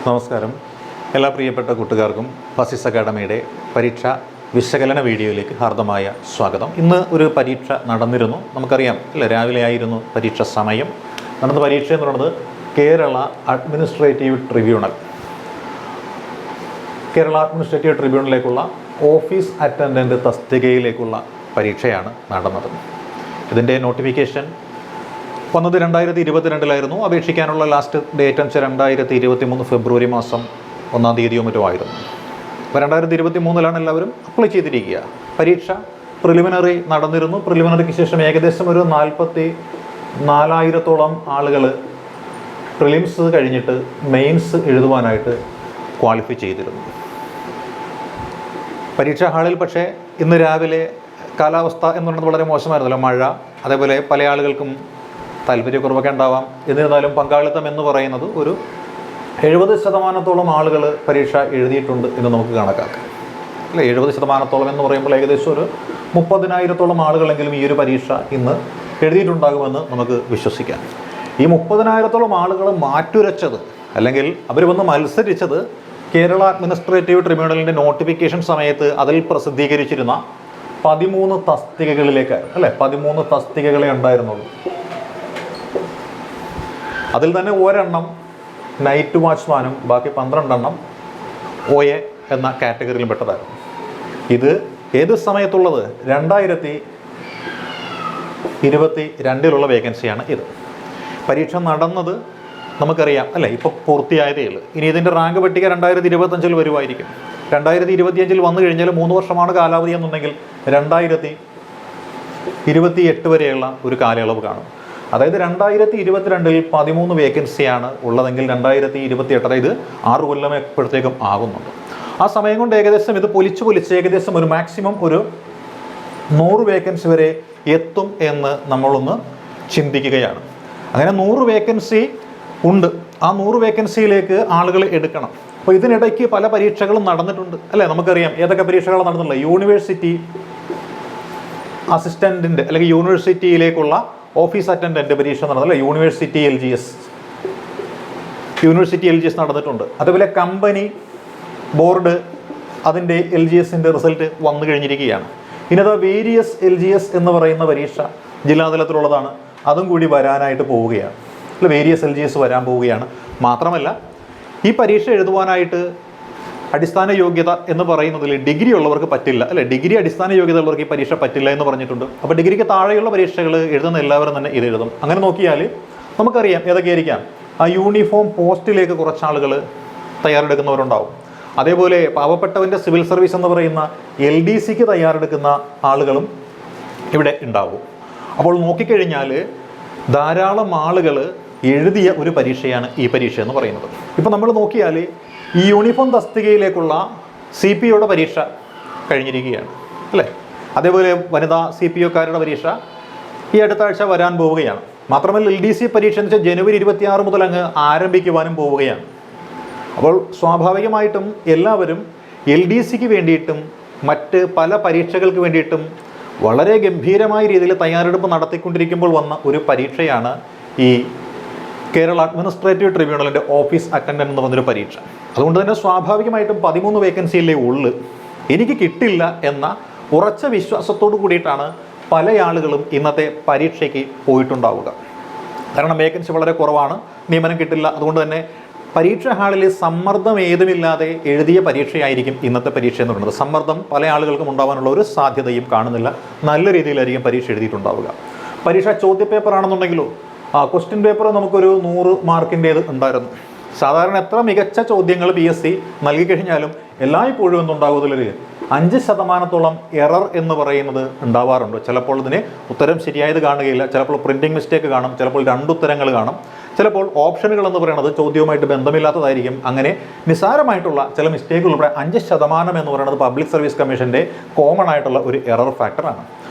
നമസ്കാരം. എല്ലാ പ്രിയപ്പെട്ട കൂട്ടുകാർക്കും ഫസിസ് അക്കാഡമിയുടെ പരീക്ഷാ വിശകലന വീഡിയോയിലേക്ക് ഹാർദമായ സ്വാഗതം. ഇന്ന് ഒരു പരീക്ഷ നടന്നിരുന്നു. നമുക്കറിയാം അല്ലേ, രാവിലെ ആയിരുന്നു പരീക്ഷ സമയം. നടന്ന പരീക്ഷ എന്ന് പറയുന്നത് കേരള അഡ്മിനിസ്ട്രേറ്റീവ് ട്രിബ്യൂണലിലേക്കുള്ള ഓഫീസ് അറ്റൻഡൻറ്റ് തസ്തികയിലേക്കുള്ള പരീക്ഷയാണ് നടന്നത്. ഇതിൻ്റെ നോട്ടിഫിക്കേഷൻ വന്നത് 2022 അപേക്ഷിക്കാനുള്ള ലാസ്റ്റ് ഡേറ്റ് എന്ന് വെച്ചാൽ 2023 ഫെബ്രുവരി മാസം 1-ാം തീയതിയോ മറ്റോ ആയിരുന്നു. അപ്പോൾ 2023 എല്ലാവരും അപ്ലൈ ചെയ്തിരിക്കുക. പരീക്ഷ പ്രിലിമിനറി നടന്നിരുന്നു. പ്രിലിമിനറിക്ക് ശേഷം ഏകദേശം ഒരു 44,000-ഓളം ആളുകൾ പ്രിലിംസ് കഴിഞ്ഞിട്ട് മെയിൻസ് എഴുതുവാനായിട്ട് ക്വാളിഫൈ ചെയ്തിരുന്നു. പരീക്ഷാ ഹാളിൽ പക്ഷേ ഇന്ന് രാവിലെ കാലാവസ്ഥ എന്ന് പറയുന്നത് വളരെ മോശമായിരുന്നല്ലോ. മഴ, അതേപോലെ പല ആളുകൾക്കും താല്പര്യക്കുറവൊക്കെ ഉണ്ടാവാം. എന്നിരുന്നാലും പങ്കാളിത്തം എന്ന് പറയുന്നത് ഒരു 70% ആളുകൾ പരീക്ഷ എഴുതിയിട്ടുണ്ട് എന്ന് നമുക്ക് കണക്കാക്കാം. അല്ലേ, 70% എന്ന് പറയുമ്പോൾ ഏകദേശം ഒരു 30,000-ഓളം ആളുകളെങ്കിലും ഈ ഒരു പരീക്ഷ ഇന്ന് എഴുതിയിട്ടുണ്ടാകുമെന്ന് നമുക്ക് വിശ്വസിക്കാം. ഈ 30,000-ഓളം ആളുകൾ മാറ്റുരച്ചത് അല്ലെങ്കിൽ അവർ വന്ന് മത്സരിച്ചത് കേരള അഡ്മിനിസ്ട്രേറ്റീവ് ട്രിബ്യൂണലിൻ്റെ നോട്ടിഫിക്കേഷൻ സമയത്ത് അതിൽ പ്രസിദ്ധീകരിച്ചിരുന്ന 13 തസ്തികകളിലേക്കായിരുന്നു. അല്ലേ, 13 തസ്തികകളെ ഉണ്ടായിരുന്നുള്ളൂ. അതിൽ തന്നെ ഒരെണ്ണം നൈറ്റ് വാച്ച്മാനും ബാക്കി 12 OA എന്ന കാറ്റഗറിയിൽ പെട്ടതായിരുന്നു. ഇത് ഏത് സമയത്തുള്ളത്? 2022 വേക്കൻസിയാണ് ഇത്. പരീക്ഷ നടന്നത് നമുക്കറിയാം അല്ലേ, ഇപ്പോൾ പൂർത്തിയായതേ ഉള്ളൂ. ഇനി ഇതിൻ്റെ റാങ്ക് പട്ടിക 2025 വരുമായിരിക്കും. 2025 വന്നു കഴിഞ്ഞാൽ 3 വർഷമാണ് കാലാവധി എന്നുണ്ടെങ്കിൽ 2028 വരെയുള്ള ഒരു കാലയളവ് കാണും. അതായത് 2022 13 വേക്കൻസിയാണ് ഉള്ളതെങ്കിൽ 2028, അതായത് 6 കൊല്ലം എപ്പോഴത്തേക്കും ആകുന്നുണ്ട്. ആ സമയം കൊണ്ട് ഏകദേശം ഇത് പൊലിച്ച് ഏകദേശം ഒരു മാക്സിമം ഒരു 100 വേക്കൻസി വരെ എത്തും എന്ന് നമ്മളൊന്ന് ചിന്തിക്കുകയാണ്. അങ്ങനെ 100 വേക്കൻസി ഉണ്ട്. ആ 100 വേക്കൻസിയിലേക്ക് ആളുകൾ എടുക്കണം. അപ്പോൾ ഇതിനിടയ്ക്ക് പല പരീക്ഷകളും നടന്നിട്ടുണ്ട് അല്ലേ. നമുക്കറിയാം ഏതൊക്കെ പരീക്ഷകളാണ് നടന്നിട്ടുള്ളത്. യൂണിവേഴ്സിറ്റി അസിസ്റ്റൻറ്റിൻ്റെ അല്ലെങ്കിൽ യൂണിവേഴ്സിറ്റിയിലേക്കുള്ള ഓഫീസ് അറ്റൻഡൻറ്റ് പരീക്ഷ നടന്നല്ലേ, യൂണിവേഴ്സിറ്റി LGS നടന്നിട്ടുണ്ട്. അതേപോലെ കമ്പനി ബോർഡ് അതിൻ്റെ LGSൻ്റെ റിസൾട്ട് വന്നു കഴിഞ്ഞിരിക്കുകയാണ്. ഇനി അത് വേരിയസ് LGS എന്ന് പറയുന്ന പരീക്ഷ ജില്ലാതലത്തിലുള്ളതാണ്. അതും കൂടി വരാനായിട്ട് പോവുകയാണ്. അല്ല, വേരിയസ് LGS വരാൻ പോവുകയാണ്. മാത്രമല്ല ഈ പരീക്ഷ എഴുതുവാനായിട്ട് അടിസ്ഥാന യോഗ്യത എന്ന് പറയുന്നതിൽ ഡിഗ്രി ഉള്ളവർക്ക് പറ്റില്ല അല്ലേ. ഡിഗ്രി അടിസ്ഥാന യോഗ്യത ഉള്ളവർക്ക് ഈ പരീക്ഷ പറ്റില്ല എന്ന് പറഞ്ഞിട്ടുണ്ട്. അപ്പോൾ ഡിഗ്രിക്ക് താഴെയുള്ള പരീക്ഷകൾ എഴുതുന്ന എല്ലാവരും തന്നെ ഇത് എഴുതും. അങ്ങനെ നോക്കിയാൽ നമുക്കറിയാം ഏതൊക്കെയായിരിക്കാം. ആ യൂണിഫോം പോസ്റ്റിലേക്ക് കുറച്ച് ആളുകൾ തയ്യാറെടുക്കുന്നവരുണ്ടാവും. അതേപോലെ പാവപ്പെട്ടവൻ്റെ സിവിൽ സർവീസ് എന്ന് പറയുന്ന LDCക്ക് തയ്യാറെടുക്കുന്ന ആളുകളും ഇവിടെ ഉണ്ടാവും. അപ്പോൾ നോക്കിക്കഴിഞ്ഞാൽ ധാരാളം ആളുകൾ എഴുതിയ ഒരു പരീക്ഷയാണ് ഈ പരീക്ഷ എന്ന് പറയുന്നത്. ഇപ്പോൾ നമ്മൾ നോക്കിയാൽ ഈ യൂണിഫോം തസ്തികയിലേക്കുള്ള CPOയുടെ പരീക്ഷ കഴിഞ്ഞിരിക്കുകയാണ് അല്ലേ. അതേപോലെ വനിതാ CPOക്കാരുടെ പരീക്ഷ ഈ അടുത്ത ആഴ്ച വരാൻ പോവുകയാണ്. മാത്രമല്ല LDC പരീക്ഷ എന്ന് വെച്ചാൽ ജനുവരി 26 മുതൽ അങ്ങ് ആരംഭിക്കുവാനും പോവുകയാണ്. അപ്പോൾ സ്വാഭാവികമായിട്ടും എല്ലാവരും LDCക്ക് വേണ്ടിയിട്ടും മറ്റ് പല പരീക്ഷകൾക്ക് വേണ്ടിയിട്ടും വളരെ ഗംഭീരമായ രീതിയിൽ തയ്യാറെടുപ്പ് നടത്തിക്കൊണ്ടിരിക്കുമ്പോൾ വന്ന ഒരു പരീക്ഷയാണ് ഈ കേരള അഡ്മിനിസ്ട്രേറ്റീവ് ട്രിബ്യൂണലിൻ്റെ ഓഫീസ് അറ്റൻഡൻറ്റ് എന്ന് പറഞ്ഞൊരു പരീക്ഷ. അതുകൊണ്ട് തന്നെ സ്വാഭാവികമായിട്ടും 13 വേക്കൻസിയിലേ ഉള്ളു. എനിക്ക് കിട്ടില്ല എന്ന ഉറച്ച വിശ്വാസത്തോടു കൂടിയിട്ടാണ് പല ആളുകളും ഇന്നത്തെ പരീക്ഷയ്ക്ക് പോയിട്ടുണ്ടാവുക. കാരണം വേക്കൻസി വളരെ കുറവാണ്, നിയമനം കിട്ടില്ല. അതുകൊണ്ട് തന്നെ പരീക്ഷാ ഹാളിൽ സമ്മർദ്ദം ഏതുമില്ലാതെ എഴുതിയ പരീക്ഷയായിരിക്കും ഇന്നത്തെ പരീക്ഷ എന്ന് പറയുന്നത്. സമ്മർദ്ദം പല ആളുകൾക്കും ഉണ്ടാവാനുള്ള ഒരു സാധ്യതയും കാണുന്നില്ല. നല്ല രീതിയിലായിരിക്കും പരീക്ഷ എഴുതിയിട്ടുണ്ടാവുക. പരീക്ഷ ചോദ്യപേപ്പർ ആണെന്നുണ്ടെങ്കിലോ ക്വസ്റ്റ്യൻ പേപ്പർ നമുക്കൊരു 100 മാർക്കിൻ്റേത് ഉണ്ടായിരുന്നു. സാധാരണ എത്ര മികച്ച ചോദ്യങ്ങൾ PSC നൽകിക്കഴിഞ്ഞാലും എല്ലായ്പ്പോഴും എന്തുണ്ടാകുന്നതിലൊരു 5% എറർ എന്ന് പറയുന്നത് ഉണ്ടാവാറുണ്ട്. ചിലപ്പോൾ ഇതിന് ഉത്തരം ശരിയായത് കാണുകയില്ല, ചിലപ്പോൾ പ്രിൻറ്റിംഗ് മിസ്റ്റേക്ക് കാണും, ചിലപ്പോൾ 2 ഉത്തരങ്ങൾ കാണും, ചിലപ്പോൾ ഓപ്ഷനുകൾ എന്ന് പറയുന്നത് ചോദ്യവുമായിട്ട് ബന്ധമില്ലാത്തതായിരിക്കും. അങ്ങനെ നിസ്സാരമായിട്ടുള്ള ചില മിസ്റ്റേക്കുകൾ ഉൾപ്പെടെ 5% എന്ന് പറയുന്നത് പബ്ലിക് സർവീസ് കമ്മീഷൻ്റെ കോമൺ ആയിട്ടുള്ള ഒരു എറർ ഫാക്ടറാണ്.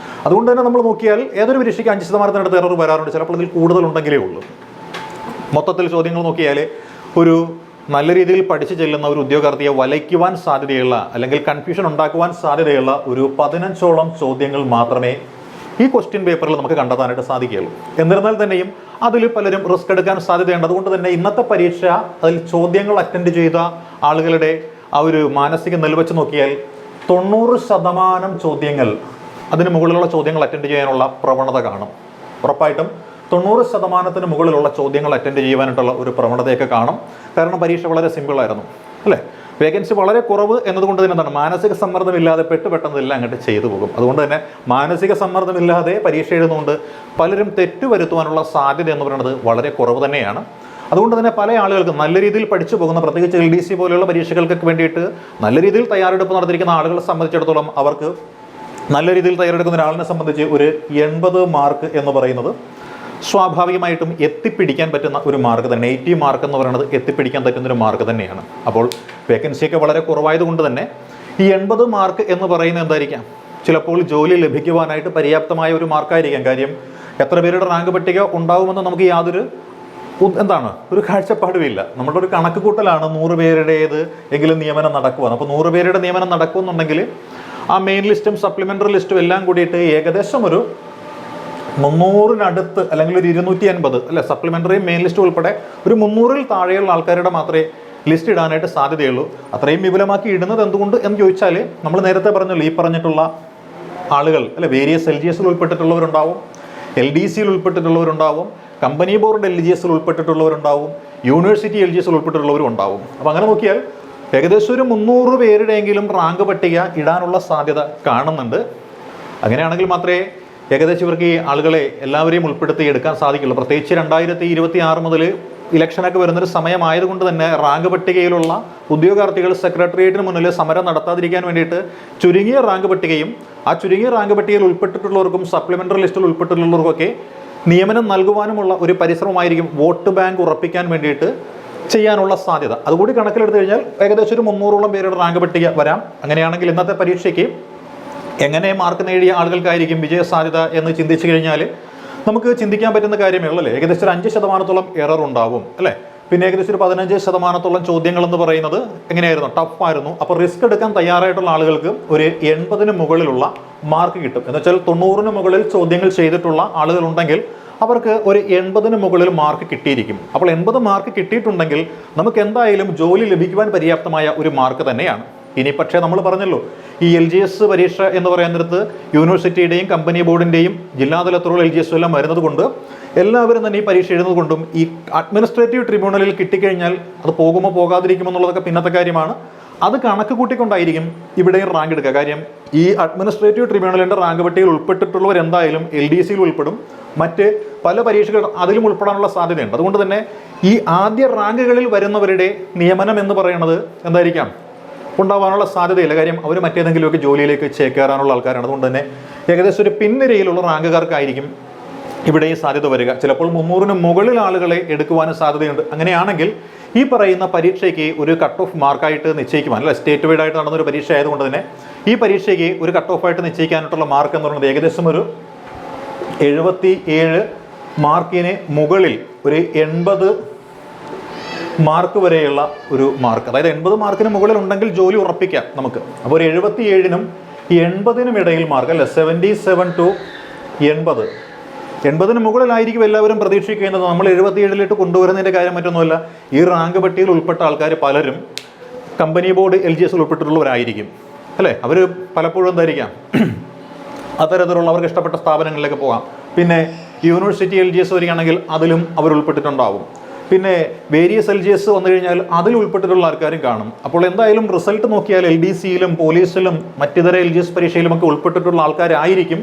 അതുകൊണ്ട് തന്നെ നമ്മൾ നോക്കിയാൽ ഏതൊരു പരീക്ഷയ്ക്ക് 5%-നടുത്ത് എറർ വരാറുണ്ട്. ചിലപ്പോൾ ഇതിൽ കൂടുതലുണ്ടെങ്കിലേ ഉള്ളൂ. മൊത്തത്തിൽ ചോദ്യങ്ങൾ നോക്കിയാൽ ഒരു നല്ല രീതിയിൽ പഠിച്ചു ചെല്ലുന്ന ഒരു ഉദ്യോഗാർത്ഥിയെ വലയ്ക്കുവാൻ സാധ്യതയുള്ള അല്ലെങ്കിൽ കൺഫ്യൂഷൻ ഉണ്ടാക്കുവാൻ സാധ്യതയുള്ള ഒരു 15ഓളം ചോദ്യങ്ങൾ മാത്രമേ ഈ ക്വസ്റ്റ്യൻ പേപ്പറിൽ നമുക്ക് കണ്ടെത്താനായിട്ട് സാധിക്കുകയുള്ളൂ. എന്നിരുന്നാൽ തന്നെയും അതിൽ പലരും റിസ്ക് എടുക്കാൻ സാധ്യതയുണ്ട്. അതുകൊണ്ട് തന്നെ ഇന്നത്തെ പരീക്ഷ അതിൽ ചോദ്യങ്ങൾ അറ്റൻഡ് ചെയ്ത ആളുകളുടെ ആ ഒരു മാനസിക നിലവച്ച് നോക്കിയാൽ 90% ചോദ്യങ്ങൾ, അതിന് മുകളിലുള്ള ചോദ്യങ്ങൾ അറ്റൻഡ് ചെയ്യാനുള്ള പ്രവണത കാണും. ഉറപ്പായിട്ടും 90% മുകളിലുള്ള ചോദ്യങ്ങൾ അറ്റൻഡ് ചെയ്യുവാനായിട്ടുള്ള ഒരു പ്രവണതയൊക്കെ കാണും. കാരണം പരീക്ഷ വളരെ സിമ്പിളായിരുന്നു, അല്ലേ? വേക്കൻസി വളരെ കുറവ് എന്നതുകൊണ്ട് തന്നെ എന്താണ്, മാനസിക സമ്മർദ്ദമില്ലാതെ പെട്ടെന്നെല്ലാം അങ്ങോട്ട് ചെയ്തു പോകും. അതുകൊണ്ട് തന്നെ മാനസിക സമ്മർദ്ദമില്ലാതെ പരീക്ഷ എഴുതുന്നതുകൊണ്ട് പലരും തെറ്റുവരുത്തുവാനുള്ള സാധ്യത എന്ന് പറയുന്നത് വളരെ കുറവ് തന്നെയാണ്. അതുകൊണ്ട് തന്നെ പല ആളുകൾക്കും നല്ല രീതിയിൽ പഠിച്ചു പോകുന്ന, പ്രത്യേകിച്ച് LDC പോലെയുള്ള പരീക്ഷകൾക്കൊക്കെ വേണ്ടിയിട്ട് നല്ല രീതിയിൽ തയ്യാറെടുപ്പ് നടത്തിയിരിക്കുന്ന ആളുകളെ സംബന്ധിച്ചിടത്തോളം അവർക്ക് നല്ല രീതിയിൽ തയ്യാറെടുക്കുന്ന ഒരാളിനെ സംബന്ധിച്ച് ഒരു 80 മാർക്ക് എന്ന് പറയുന്നത് സ്വാഭാവികമായിട്ടും എത്തിപ്പിടിക്കാൻ പറ്റുന്ന ഒരു മാർക്ക് തന്നെ. 80 മാർക്ക് എന്ന് പറയുന്നത് എത്തിപ്പിടിക്കാൻ പറ്റുന്ന ഒരു മാർക്ക് തന്നെയാണ്. അപ്പോൾ വേക്കൻസിയൊക്കെ വളരെ കുറവായതുകൊണ്ട് തന്നെ ഈ 80 മാർക്ക് എന്ന് പറയുന്നത് എന്തായിരിക്കാം, ചിലപ്പോൾ ജോലി ലഭിക്കുവാനായിട്ട് പര്യാപ്തമായ ഒരു മാർക്കായിരിക്കാം. കാര്യം എത്ര പേരുടെ റാങ്ക് പട്ടിക ഉണ്ടാകുമെന്ന് നമുക്ക് യാതൊരു ഒരു കാഴ്ചപ്പാടുമില്ല. നമ്മുടെ ഒരു കണക്ക് കൂട്ടലാണ് 100 പേരുടേത് എങ്കിലും നിയമനം നടക്കുവാണ്. അപ്പോൾ 100 പേരുടെ നിയമനം നടക്കുമെന്നുണ്ടെങ്കിൽ ആ മെയിൻ ലിസ്റ്റും സപ്ലിമെൻ്ററി ലിസ്റ്റും എല്ലാം കൂടിയിട്ട് ഏകദേശം ഒരു 300-നടുത്ത് അല്ലെങ്കിൽ ഒരു 250 അല്ലെ, സപ്ലിമെൻ്ററി മെയിൻ ലിസ്റ്റ് ഉൾപ്പെടെ ഒരു 300-ൽ താഴെയുള്ള ആൾക്കാരുടെ മാത്രമേ ലിസ്റ്റ് ഇടാനായിട്ട് സാധ്യതയുള്ളൂ. അത്രയും വിപുലമാക്കി ഇടുന്നത് എന്തുകൊണ്ട് എന്ന് ചോദിച്ചാൽ, നമ്മൾ നേരത്തെ പറഞ്ഞല്ലോ, ഈ പറഞ്ഞിട്ടുള്ള ആളുകൾ അല്ലെ, വേരിയസ് LGSൽ ഉൾപ്പെട്ടിട്ടുള്ളവരുണ്ടാവും, LDCയിൽ ഉൾപ്പെട്ടിട്ടുള്ളവരുണ്ടാവും, കമ്പനി ബോർഡ് LGSൽ ഉൾപ്പെട്ടിട്ടുള്ളവരുണ്ടാവും, യൂണിവേഴ്സിറ്റി LGSൽ ഉൾപ്പെട്ടിട്ടുള്ളവരും ഉണ്ടാവും. അപ്പോൾ അങ്ങനെ നോക്കിയാൽ ഏകദേശം ഒരു 300 പേരുടെയെങ്കിലും റാങ്ക് പട്ടിക ഇടാനുള്ള സാധ്യത കാണുന്നുണ്ട്. അങ്ങനെയാണെങ്കിൽ മാത്രമേ ഏകദേശം ഇവർക്ക് ഈ ആളുകളെ എല്ലാവരെയും ഉൾപ്പെടുത്തി എടുക്കാൻ സാധിക്കുള്ളൂ. പ്രത്യേകിച്ച് 2026 മുതൽ ഇലക്ഷനൊക്കെ വരുന്നൊരു സമയമായതുകൊണ്ട് തന്നെ റാങ്ക് പട്ടികയിലുള്ള ഉദ്യോഗാർത്ഥികൾ സെക്രട്ടേറിയറ്റിന് മുന്നിൽ സമരം നടത്താതിരിക്കാൻ വേണ്ടിയിട്ട് ചുരുങ്ങിയ റാങ്ക് പട്ടികയും ആ ചുരുങ്ങിയ റാങ്ക് പട്ടികയിൽ ഉൾപ്പെട്ടിട്ടുള്ളവർക്കും സപ്ലിമെൻ്ററി ലിസ്റ്റിൽ ഉൾപ്പെട്ടിട്ടുള്ളവർക്കൊക്കെ നിയമനം നൽകുവാനുമുള്ള ഒരു പരിശ്രമമായിരിക്കും വോട്ട് ബാങ്ക് ഉറപ്പിക്കാൻ വേണ്ടിയിട്ട് ചെയ്യാനുള്ള സാധ്യത. അതുകൂടി കണക്കിലെടുത്തു കഴിഞ്ഞാൽ ഏകദേശം ഒരു 300ഓളം പേരുടെ റാങ്ക് പട്ടിക വരാം. അങ്ങനെയാണെങ്കിൽ ഇന്നത്തെ പരീക്ഷയ്ക്ക് എങ്ങനെ മാർക്ക് നേടിയ ആളുകൾക്കായിരിക്കും വിജയ സാധ്യത എന്ന് ചിന്തിച്ചു കഴിഞ്ഞാൽ നമുക്ക് ചിന്തിക്കാൻ പറ്റുന്ന കാര്യമേ ഉള്ളൂ, അല്ലേ? ഏകദേശം ഒരു 5% എറർ ഉണ്ടാവും, അല്ലേ? പിന്നെ ഏകദേശം ഒരു 15% ചോദ്യങ്ങൾ എന്ന് പറയുന്നത് എങ്ങനെയായിരുന്നു, ടഫായിരുന്നു. അപ്പോൾ റിസ്ക് എടുക്കാൻ തയ്യാറായിട്ടുള്ള ആളുകൾക്ക് ഒരു 80-ന് മുകളിലുള്ള മാർക്ക് കിട്ടും. എന്ന് വെച്ചാൽ 90-ന് മുകളിൽ ചോദ്യങ്ങൾ ചെയ്തിട്ടുള്ള ആളുകളുണ്ടെങ്കിൽ അവർക്ക് ഒരു 80-ന് മുകളിൽ മാർക്ക് കിട്ടിയിരിക്കും. അപ്പോൾ 80 മാർക്ക് കിട്ടിയിട്ടുണ്ടെങ്കിൽ നമുക്ക് എന്തായാലും ജോലി ലഭിക്കുവാൻ പര്യാപ്തമായ ഒരു മാർക്ക് തന്നെയാണ്. ഇനി പക്ഷേ നമ്മൾ പറഞ്ഞല്ലോ, ഈ LGS പരീക്ഷ എന്ന് പറയുന്നിടത്ത് യൂണിവേഴ്സിറ്റിയുടെയും കമ്പനി ബോർഡിൻ്റെയും ജില്ലാതലത്തിലുള്ള LGS എല്ലാം വരുന്നത് കൊണ്ട് എല്ലാവരും തന്നെ ഈ പരീക്ഷ എഴുതുന്നത് കൊണ്ടും ഈ അഡ്മിനിസ്ട്രേറ്റീവ് ട്രിബ്യൂണലിൽ കിട്ടിക്കഴിഞ്ഞാൽ അത് പോകുമോ പോകാതിരിക്കുമോ എന്നുള്ളതൊക്കെ പിന്നത്തെ കാര്യമാണ്. അത് കണക്ക് കൂട്ടിക്കൊണ്ടായിരിക്കും ഇവിടെയും റാങ്ക് എടുക്കുക. കാര്യം ഈ അഡ്മിനിസ്ട്രേറ്റീവ് ട്രിബ്യൂണലിൻ്റെ റാങ്ക് പട്ടികയിൽ ഉൾപ്പെട്ടിട്ടുള്ളവർ എന്തായാലും LDCയിൽ ഉൾപ്പെടും, മറ്റ് പല പരീക്ഷകൾ അതിലും ഉൾപ്പെടാനുള്ള സാധ്യതയുണ്ട്. അതുകൊണ്ട് തന്നെ ഈ ആദ്യ റാങ്കുകളിൽ വരുന്നവരുടെ നിയമനം എന്ന് പറയുന്നത് എന്തായിരിക്കാം, ഉണ്ടാവാനുള്ള സാധ്യതയില്ല. കാര്യം അവർ മറ്റേതെങ്കിലുമൊക്കെ ജോലിയിലേക്ക് ചേക്കേറാനുള്ള ആൾക്കാരാണ്. അതുകൊണ്ട് തന്നെ ഏകദേശം ഒരു പിൻനിരയിലുള്ള റാങ്കുകാർക്കായിരിക്കും ഇവിടെ ഈ സാധ്യത വരിക. ചിലപ്പോൾ 300-ന് മുകളിൽ ആളുകളെ എടുക്കുവാനും സാധ്യതയുണ്ട്. അങ്ങനെയാണെങ്കിൽ ഈ പറയുന്ന പരീക്ഷയ്ക്ക് ഒരു കട്ട് ഓഫ് മാർക്കായിട്ട് നിശ്ചയിക്കുവാൻ, അല്ല, സ്റ്റേറ്റ് വൈഡ് ആയിട്ട് നടന്നൊരു പരീക്ഷ ആയതുകൊണ്ട് തന്നെ ഈ പരീക്ഷയ്ക്ക് ഒരു കട്ട് ഓഫ് ആയിട്ട് നിശ്ചയിക്കാനായിട്ടുള്ള മാർക്ക് എന്ന് പറയുന്നത് ഏകദേശം ഒരു 77 മാർക്കിന് മുകളിൽ ഒരു 80 മാർക്ക് വരെയുള്ള ഒരു മാർക്ക്, അതായത് 80 മാർക്കിന് മുകളിൽ ഉണ്ടെങ്കിൽ ജോലി ഉറപ്പിക്കാം നമുക്ക്. അപ്പോൾ ഒരു 77-നും 80-നും ഇടയിൽ മാർക്ക്, അല്ലെ, 77 to 80, 80-ന് മുകളിലായിരിക്കും എല്ലാവരും പ്രതീക്ഷിക്കുന്നത്. നമ്മൾ 77-ലിട്ട് കൊണ്ടുവരുന്നതിൻ്റെ കാര്യം മറ്റൊന്നുമല്ല, ഈ റാങ്ക് പട്ടികയിൽ ഉൾപ്പെട്ട ആൾക്കാർ പലരും കമ്പനി ബോർഡ് LGSൽ ഉൾപ്പെട്ടിട്ടുള്ളവരായിരിക്കും, അല്ലേ? അവർ പലപ്പോഴും എന്തായിരിക്കാം, അത്തരത്തിലുള്ള അവർക്ക് ഇഷ്ടപ്പെട്ട സ്ഥാപനങ്ങളിലേക്ക് പോകാം. പിന്നെ യൂണിവേഴ്സിറ്റി LGS വരികയാണെങ്കിൽ അതിലും അവർ ഉൾപ്പെട്ടിട്ടുണ്ടാവും. പിന്നെ വേരിയസ് LGS വന്നു കഴിഞ്ഞാൽ അതിൽ ഉൾപ്പെട്ടിട്ടുള്ള ആൾക്കാരും കാണും. അപ്പോൾ എന്തായാലും റിസൾട്ട് നോക്കിയാൽ LDCയിലും പോലീസിലും മറ്റിതര LGS പരീക്ഷയിലുമൊക്കെ ഉൾപ്പെട്ടിട്ടുള്ള ആൾക്കാരായിരിക്കും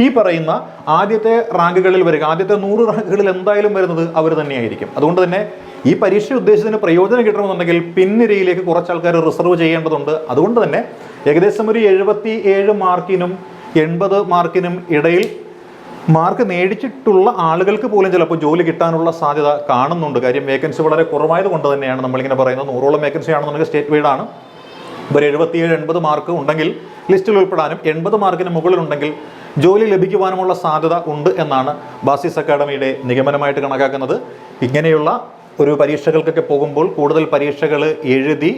ഈ പറയുന്ന ആദ്യത്തെ റാങ്കുകളിൽ വരിക. ആദ്യത്തെ 100 റാങ്കുകളിൽ എന്തായാലും വരുന്നത് അവർ തന്നെയായിരിക്കും. അതുകൊണ്ട് തന്നെ ഈ പരീക്ഷ ഉദ്ദേശത്തിന് പ്രയോജനം കിട്ടണമെന്നുണ്ടെങ്കിൽ പിൻനിരയിലേക്ക് കുറച്ച് ആൾക്കാർ റിസർവ് ചെയ്യേണ്ടതുണ്ട്. അതുകൊണ്ട് തന്നെ ഏകദേശം ഒരു 77 മാർക്കിനും 80 മാർക്കിനും ഇടയിൽ മാർക്ക് നേടിച്ചിട്ടുള്ള ആളുകൾക്ക് പോലും ചിലപ്പോൾ ജോലി കിട്ടാനുള്ള സാധ്യത കാണുന്നുണ്ട്. കാര്യം വേക്കൻസി വളരെ കുറവായത് കൊണ്ട് തന്നെയാണ് നമ്മളിങ്ങനെ പറയുന്നത്. 100ഓളം വേക്കൻസി ആണെന്നുണ്ടെങ്കിൽ സ്റ്റേറ്റ് വൈഡ് ആണ്. ഒരു 77-80 മാർക്ക് ഉണ്ടെങ്കിൽ ലിസ്റ്റിൽ ഉൾപ്പെടാനും 80 മാർക്കിന് മുകളിലുണ്ടെങ്കിൽ ജോലി ലഭിക്കുവാനുമുള്ള സാധ്യത ഉണ്ട് എന്നാണ് ബാസിസ് അക്കാഡമിയുടെ നിഗമനമായിട്ട് കണക്കാക്കുന്നത്. ഇങ്ങനെയുള്ള ഒരു പരീക്ഷകൾക്കൊക്കെ പോകുമ്പോൾ കൂടുതൽ പരീക്ഷകൾ എഴുതി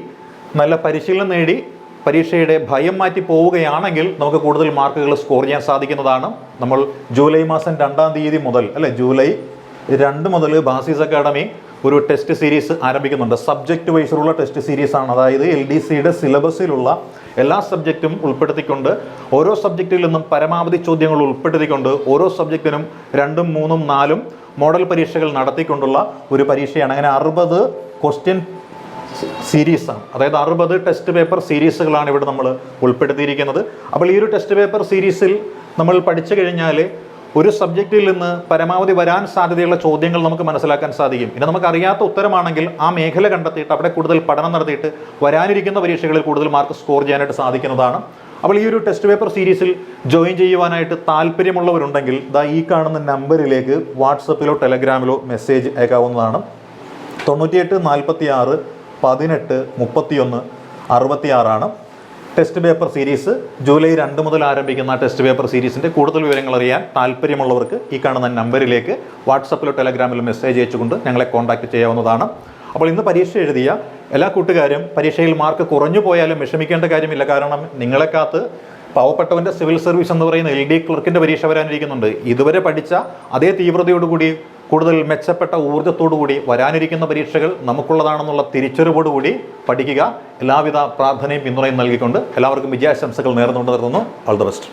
നല്ല പരിശീലനം നേടി പരീക്ഷയുടെ ഭയം മാറ്റി പോവുകയാണെങ്കിൽ നമുക്ക് കൂടുതൽ മാർക്കുകൾ സ്കോർ ചെയ്യാൻ സാധിക്കുന്നതാണ്. നമ്മൾ ജൂലൈ മാസം 2-ാം തീയതി മുതൽ ജൂലൈ 2 മുതൽ ബാസിസ് അക്കാഡമി ഒരു ടെസ്റ്റ് സീരീസ് ആരംഭിക്കുന്നുണ്ട്. സബ്ജക്റ്റ് വൈസിലുള്ള ടെസ്റ്റ് സീരീസ് ആണ്. അതായത് LDCയുടെ സിലബസിലുള്ള എല്ലാ സബ്ജക്റ്റും ഉൾപ്പെടുത്തിക്കൊണ്ട് ഓരോ സബ്ജക്റ്റിൽ നിന്നും പരമാവധി ചോദ്യങ്ങൾ ഉൾപ്പെടുത്തിക്കൊണ്ട് ഓരോ സബ്ജക്റ്റിനും 2, 3, 4 മോഡൽ പരീക്ഷകൾ നടത്തിക്കൊണ്ടുള്ള ഒരു പരീക്ഷയാണ്. അങ്ങനെ 60 ക്വസ്റ്റ്യൻ സീരീസാണ്. അതായത് 60 ടെസ്റ്റ് പേപ്പർ സീരീസുകളാണ് ഇവിടെ നമ്മൾ ഉൾപ്പെടുത്തിയിരിക്കുന്നത്. അപ്പോൾ ഈ ഒരു ടെസ്റ്റ് പേപ്പർ സീരീസിൽ നമ്മൾ പഠിച്ചു കഴിഞ്ഞാൽ ഒരു സബ്ജക്റ്റിൽ നിന്ന് പരമാവധി വരാൻ സാധ്യതയുള്ള ചോദ്യങ്ങൾ നമുക്ക് മനസ്സിലാക്കാൻ സാധിക്കും. ഇനി നമുക്കറിയാത്ത ഉത്തരമാണെങ്കിൽ ആ മേഖല കണ്ടെത്തിയിട്ട് അവിടെ കൂടുതൽ പഠനം നടത്തിയിട്ട് വരാനിരിക്കുന്ന പരീക്ഷകളിൽ കൂടുതൽ മാർക്ക് സ്കോർ ചെയ്യാനായിട്ട് സാധിക്കുന്നതാണ്. അപ്പോൾ ഈ ഒരു ടെസ്റ്റ് പേപ്പർ സീരീസിൽ ജോയിൻ ചെയ്യുവാനായിട്ട് താല്പര്യമുള്ളവരുണ്ടെങ്കിൽ ഈ കാണുന്ന നമ്പറിലേക്ക് വാട്സപ്പിലോ ടെലഗ്രാമിലോ മെസ്സേജ് അയക്കാവുന്നതാണ്. 98 46 18 31 66 ടെസ്റ്റ് പേപ്പർ സീരീസ്. ജൂലൈ 2 മുതൽ ആരംഭിക്കുന്ന ടെസ്റ്റ് പേപ്പർ സീരീസിൻ്റെ കൂടുതൽ വിവരങ്ങൾ അറിയാൻ താല്പര്യമുള്ളവർക്ക് ഈ കാണുന്ന നമ്പറിലേക്ക് വാട്സപ്പിലോ ടെലഗ്രാമിലോ മെസ്സേജ് അയച്ചുകൊണ്ട് ഞങ്ങളെ കോൺടാക്റ്റ് ചെയ്യാവുന്നതാണ്. അപ്പോൾ ഇന്ന് പരീക്ഷ എഴുതിയ എല്ലാ കൂട്ടുകാരും പരീക്ഷയിൽ മാർക്ക് കുറഞ്ഞു പോയാലും വിഷമിക്കേണ്ട കാര്യമില്ല. കാരണം നിങ്ങളെ കാത്ത് പാവപ്പെട്ടവൻ്റെ സിവിൽ സർവീസ് എന്ന് പറയുന്ന LD ക്ലർക്കിൻ്റെ പരീക്ഷ വരാനിരിക്കുന്നുണ്ട്. ഇതുവരെ പഠിച്ച അതേ തീവ്രതയോടുകൂടി കൂടുതൽ മെച്ചപ്പെട്ട ഊർജ്ജത്തോടുകൂടി വരാനിരിക്കുന്ന പരീക്ഷകൾ നമുക്കുള്ളതാണെന്നുള്ള തിരിച്ചറിവോടുകൂടി പഠിക്കുക. എല്ലാവിധ പ്രാർത്ഥനയും പിന്തുണയും നൽകിക്കൊണ്ട് എല്ലാവർക്കും വിജയാശംസകൾ നേർന്നുകൊണ്ട് നിർത്തുന്നു. All the best.